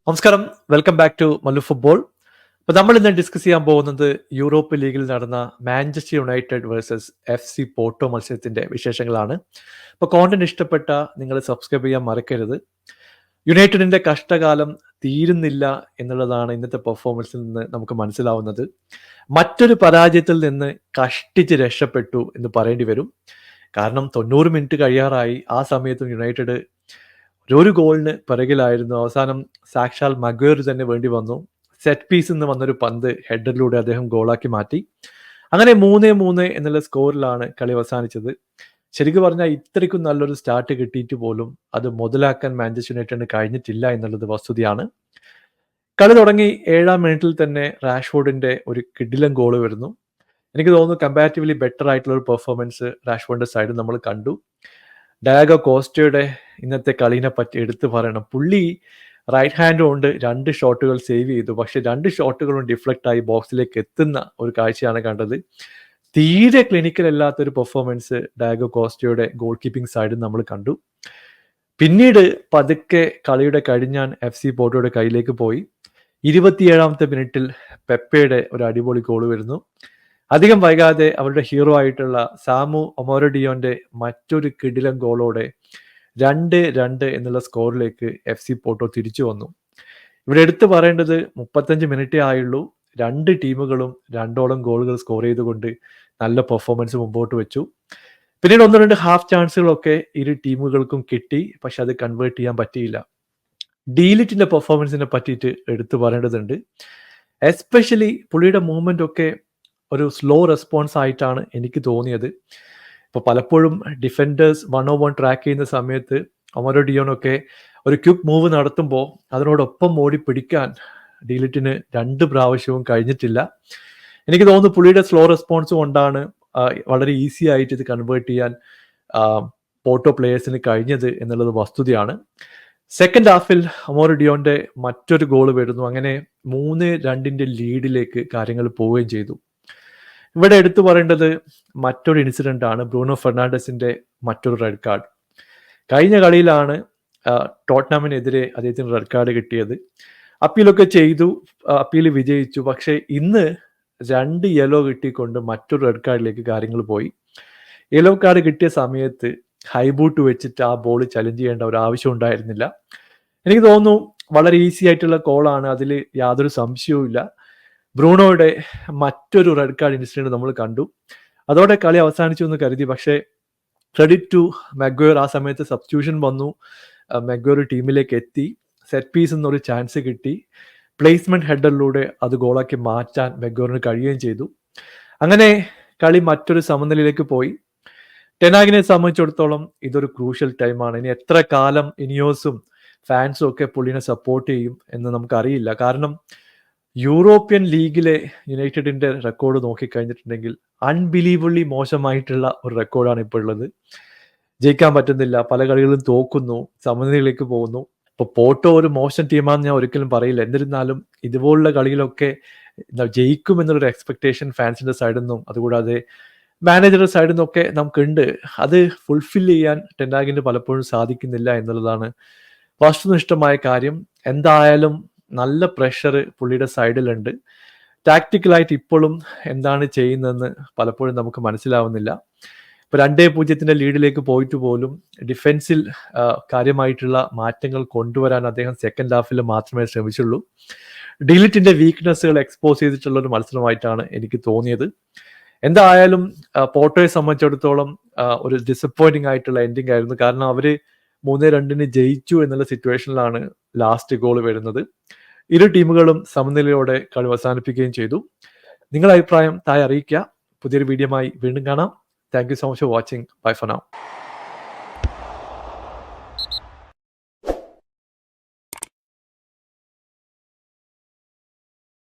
നമസ്കാരം, welcome back to Mallu football. അപ്പോൾ നമ്മൾ ഇന്ന് ഡിസ്കസ് ചെയ്യാൻ പോകുന്നത് യൂറോപ്പ് ലീഗിൽ നടന്ന Manchester United versus FC Porto മത്സരത്തിന്റെ വിശേഷങ്ങളാണ്. അപ്പോൾ കോണ്ടന്റ് ഇഷ്ടപ്പെട്ട നിങ്ങൾ സബ്സ്ക്രൈബ് ചെയ്യാൻ മറക്കരുത്. യുണൈറ്റഡിന്റെ കഷ്ടകാലം തീരുന്നില്ല എന്നുള്ളതാണ് ഇന്നത്തെ പെർഫോമൻസിൽ നിന്ന് നമുക്ക് മനസ്സിലാവുന്നത്. മറ്റൊരു പരാജയത്തിൽ നിന്ന് കഷ്ടിച്ച് രക്ഷപ്പെട്ടു എന്ന് പറയേണ്ടി വരും. കാരണം 90 മിനിറ്റ് കഴിയാറായി. ആ സമയത്തും യുണൈറ്റഡ് ഒരു ഗോളിന് പിറകിലായിരുന്നു. അവസാനം സാക്ഷാൽ മഗ്വയർ തന്നെ വേണ്ടി വന്നു. സെറ്റ് പീസിൽ നിന്ന് വന്നൊരു പന്ത് ഹെഡറിലൂടെ അദ്ദേഹം ഗോളാക്കി മാറ്റി. അങ്ങനെ 3-3 എന്നുള്ള സ്കോറിലാണ് കളി അവസാനിച്ചത്. ശരിക്കും പറഞ്ഞാൽ ഇത്രയ്ക്കും നല്ലൊരു സ്റ്റാർട്ട് കിട്ടിയിട്ട് പോലും അത് മുതലാക്കാൻ മാഞ്ചസ്റ്റർ യുണൈറ്റഡിന് കഴിഞ്ഞിട്ടില്ല എന്നുള്ളത് വസ്തുതയാണ്. കളി തുടങ്ങി 7-ാം മിനിറ്റിൽ തന്നെ റാഷ്ഫോർഡിന്റെ ഒരു കിടിലൻ ഗോള് വരുന്നു. എനിക്ക് തോന്നുന്നു കമ്പാരിറ്റീവ്ലി ബെറ്റർ ആയിട്ടുള്ള ഒരു പെർഫോമൻസ് റാഷ്ഫോർഡിന്റെ സൈഡിൽ നമ്മൾ കണ്ടു. ഡയാഗോ കോസ്റ്റയുടെ ഇന്നത്തെ കളീനെ പറ്റി എടുത്തു പറയണം. പുള്ളി റൈറ്റ് ഹാൻഡ് കൊണ്ട് 2 ഷോട്ടുകൾ സേവ് ചെയ്തു. പക്ഷെ 2 ഷോട്ടുകളും ഡിഫ്ലക്റ്റ് ആയി ബോക്സിലേക്ക് എത്തുന്ന ഒരു കാഴ്ചയാണ് കണ്ടത്. തീരെ ക്ലിനിക്കൽ അല്ലാത്തൊരു പെർഫോമൻസ് ഡയാഗോ കോസ്റ്റയുടെ ഗോൾ കീപ്പിംഗ് സൈഡിൽ നമ്മൾ കണ്ടു. പിന്നീട് പതുക്കെ കളിയുടെ കടിഞ്ഞാൻ FC പോർട്ടോയുടെ കയ്യിലേക്ക് പോയി. 27-ാമത്തെ മിനിറ്റിൽ പെപ്പയുടെ ഒരു അടിപൊളി ഗോൾ വരുന്നു. അധികം വൈകാതെ അവരുടെ ഹീറോ ആയിട്ടുള്ള സാമു ഒമോറഡിയോന്റെ മറ്റൊരു കിടിലൻ ഗോളോടെ 2-2 എന്നുള്ള സ്കോറിലേക്ക് FC പോർട്ടോ തിരിച്ചു വന്നു. ഇവിടെ എടുത്തു പറയേണ്ടത് 35 മിനിറ്റേ ആയുള്ളൂ. 2 ടീമുകളും 2ഓളം ഗോളുകൾ സ്കോർ ചെയ്തുകൊണ്ട് നല്ല പെർഫോമൻസ് മുമ്പോട്ട് വെച്ചു. പിന്നീട് 1-2 ഹാഫ് ചാൻസുകളൊക്കെ ഇരു ടീമുകൾക്കും കിട്ടി. പക്ഷെ അത് കൺവേർട്ട് ചെയ്യാൻ പറ്റിയില്ല. ഡീലിറ്റിന്റെ പെർഫോമൻസിനെ പറ്റിയിട്ട് എടുത്തു പറയേണ്ടതുണ്ട്. എസ്പെഷ്യലി പുള്ളിയുടെ മൂവ്മെന്റ് ഒക്കെ ഒരു സ്ലോ റെസ്പോൺസ് ആയിട്ടാണ് എനിക്ക് തോന്നിയത്. ഇപ്പോൾ പലപ്പോഴും ഡിഫൻഡേഴ്സ് 1-on-1 ട്രാക്ക് ചെയ്യുന്ന സമയത്ത് ഒമോറഡിയോനൊക്കെ ഒരു ക്വിക്ക് മൂവ് നടത്തുമ്പോൾ അതിനോടൊപ്പം ഓടി പിടിക്കാൻ ഡീലിറ്റിന് 2 പ്രാവശ്യവും കഴിഞ്ഞിട്ടില്ല. എനിക്ക് തോന്നുന്നു പുള്ളിയുടെ സ്ലോ റെസ്പോൺസ് കൊണ്ടാണ് വളരെ ഈസി ആയിട്ട് ഇത് കൺവേർട്ട് ചെയ്യാൻ പോർട്ടോ പ്ലേയേഴ്സിന് കഴിഞ്ഞത് എന്നുള്ളത് വസ്തുതയാണ്. സെക്കൻഡ് ഹാഫിൽ ഒമോറഡിയോന്റെ മറ്റൊരു ഗോൾ വരുന്നു. അങ്ങനെ 3-2 ലീഡിലേക്ക് കാര്യങ്ങൾ പോവുകയും ചെയ്തു. ഇവിടെ എടുത്തു പറയേണ്ടത് മറ്റൊരു ഇൻസിഡന്റ് ആണ്. ബ്രൂണോ ഫെർണാണ്ടസിന്റെ മറ്റൊരു റെഡ് കാർഡ്. കഴിഞ്ഞ കളിയിലാണ് ടോട്ട്നാമിനെതിരെ അദ്ദേഹത്തിന് റെഡ് കാർഡ് കിട്ടിയത്. അപ്പീലൊക്കെ ചെയ്തു, അപ്പീൽ വിജയിച്ചു. പക്ഷെ ഇന്ന് 2 യെല്ലോ കിട്ടിക്കൊണ്ട് മറ്റൊരു റെഡ് കാർഡിലേക്ക് കാര്യങ്ങൾ പോയി. യെല്ലോ കാർഡ് കിട്ടിയ സമയത്ത് ഹൈബൂട്ട് വെച്ചിട്ട് ആ ബോൾ ചലഞ്ച് ചെയ്യേണ്ട ഒരു ആവശ്യം ഉണ്ടായിരുന്നില്ല. എനിക്ക് തോന്നുന്നു വളരെ ഈസി ആയിട്ടുള്ള കോളാണ്, അതിൽ യാതൊരു സംശയവും ഇല്ല. ബ്രൂണോയുടെ മറ്റൊരു റെഡ് കാർഡ് ഇൻസിഡന്റ് നമ്മൾ കണ്ടു. അതോടെ കളി അവസാനിച്ചു എന്ന് കരുതി. പക്ഷേ ക്രെഡിറ്റ് ടു മഗ്വയർ. ആ സമയത്ത് സബ്സ്റ്റിറ്റ്യൂഷൻ വന്നു. മഗ്വയർ ടീമിലേക്ക് എത്തി. സെറ്റ് പീസ് എന്നൊരു ചാൻസ് കിട്ടി. പ്ലേസ്മെന്റ് ഹെഡറിലൂടെ അത് ഗോളാക്കി മാറ്റാൻ മഗ്വയറിന് കഴിയുകയും ചെയ്തു. അങ്ങനെ കളി മറ്റൊരു സമനിലയിലേക്ക് പോയി. ടെനാഗിനെ സംബന്ധിച്ചിടത്തോളം ഇതൊരു ക്രൂഷ്യൽ ടൈമാണ്. ഇനി എത്ര കാലം ഇനിയോസും ഫാൻസും ഒക്കെ പുള്ളിനെ സപ്പോർട്ട് ചെയ്യും എന്ന് നമുക്കറിയില്ല. കാരണം യൂറോപ്യൻ ലീഗിലെ യുണൈറ്റഡിന്റെ റെക്കോർഡ് നോക്കിക്കഴിഞ്ഞിട്ടുണ്ടെങ്കിൽ അൺബിലീവബിളി മോശമായിട്ടുള്ള ഒരു റെക്കോർഡാണ് ഇപ്പോൾ ഉള്ളത്. ജയിക്കാൻ പറ്റുന്നില്ല, പല കളികളും തോക്കുന്നു, സമനിലയിലേക്ക് പോകുന്നു. ഇപ്പൊ പോർട്ടോ ഒരു മോശം ടീമാണെന്ന് ഞാൻ ഒരിക്കലും പറയില്ല. എന്നിരുന്നാലും ഇതുപോലുള്ള കളികളൊക്കെ ജയിക്കുമെന്നുള്ളൊരു എക്സ്പെക്ടേഷൻ ഫാൻസിന്റെ സൈഡിൽ നിന്നും അതുകൂടാതെ മാനേജറുടെ സൈഡിൽ നിന്നൊക്കെ നമുക്കുണ്ട്. അത് ഫുൾഫിൽ ചെയ്യാൻ ടെനാഗിന് പലപ്പോഴും സാധിക്കുന്നില്ല എന്നുള്ളതാണ് വസ്തുനിഷ്ഠമായ കാര്യം. എന്തായാലും നല്ല പ്രഷർ പുള്ളിയുടെ സൈഡിലുണ്ട്. ടാക്ടിക്കലായിട്ട് ഇപ്പോഴും എന്താണ് ചെയ്യുന്നതെന്ന് പലപ്പോഴും നമുക്ക് മനസ്സിലാവുന്നില്ല. ഇപ്പൊ 2-0 ലീഡിലേക്ക് പോയിട്ട് പോലും ഡിഫൻസിൽ കാര്യമായിട്ടുള്ള മാറ്റങ്ങൾ കൊണ്ടുവരാൻ അദ്ദേഹം സെക്കൻഡ് ഹാഫിൽ മാത്രമേ ശ്രമിച്ചുള്ളൂ. ഡിലിറ്റിന്റെ വീക്ക്നെസ്സുകൾ എക്സ്പോസ് ചെയ്തിട്ടുള്ള ഒരു മത്സരമായിട്ടാണ് എനിക്ക് തോന്നിയത്. എന്തായാലും പോർട്ടോയെ സംബന്ധിച്ചിടത്തോളം ഒരു ഡിസപ്പോയിന്റിംഗ് ആയിട്ടുള്ള എൻഡിങ് ആയിരുന്നു. കാരണം അവര് 3-2 ജയിച്ചു എന്നുള്ള സിറ്റുവേഷനിലാണ് ലാസ്റ്റ് ഗോൾ വരുന്നത്. ഇരു ടീമുകളും സമനിലയോടെ കളി അവസാനിപ്പിക്കുകയും ചെയ്തു. നിങ്ങളുടെ അഭിപ്രായം താഴെ അറിയിക്കുക. പുതിയൊരു വീഡിയോയുമായി വീണ്ടും കാണാം. Thank you so much for watching. Bye for now.